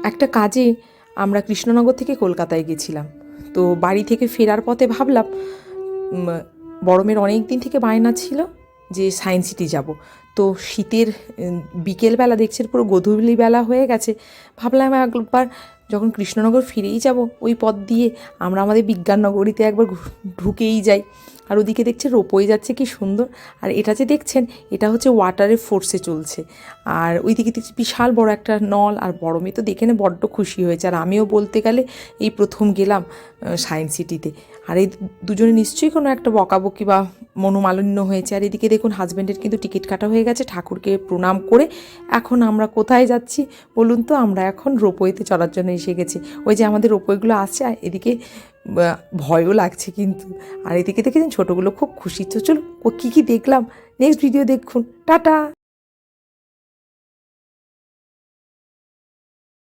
একটা কাজে আমরা কৃষ্ণনগর থেকে কলকাতায় গেছিলাম। তো বাড়ি থেকে ফেরার পথে ভাবলাম বড় মেয়ের অনেক দিন থেকে বায়না ছিল যে সায়েন্স সিটি যাব। তো শীতের বিকেলবেলা দেখছেন পুরো গোধূলিবেলা হয়ে গেছে, ভাবলাম একবার যখন কৃষ্ণনগর ফিরেই যাব ওই পথ দিয়ে আমরা আমাদের বিজ্ঞাননগরীতে একবার ঢুকেই যাই। আর ওদিকে দেখছে রোপওয়ে যাচ্ছে কি সুন্দর। আর এটা যে দেখছেন এটা হচ্ছে ওয়াটারের ফোর্সে চলছে। আর ওইদিকে দেখছি বিশাল বড় একটা নল। আর বড় মেয়ে তো দেখে না বড্ড খুশি হয়েছে। আর আমিও বলতে গেলে এই প্রথম গেলাম সায়েন্স সিটিতে। আর এই দুজনে নিশ্চয়ই কোনো একটা বকাবকি বা মনোমালিন্য হয়েছে। আর এদিকে দেখুন হাজব্যান্ডের কিন্তু টিকিট কাটা হয়ে গেছে, ঠাকুরকে প্রণাম করে এখন আমরা কোথায় যাচ্ছি বলুন তো? আমরা এখন রোপওয়েতে চড়ার জন্য এসে গেছি। ওই যে আমাদের রোপওয়েগুলো আসছে, আর এদিকে ভয়ও লাগছে কিন্তু। আর এদিকে দেখেছেন ছোটোগুলো খুব খুশি। তো চলো ও কী কী দেখলাম নেক্সট ভিডিও দেখুন। টাটা।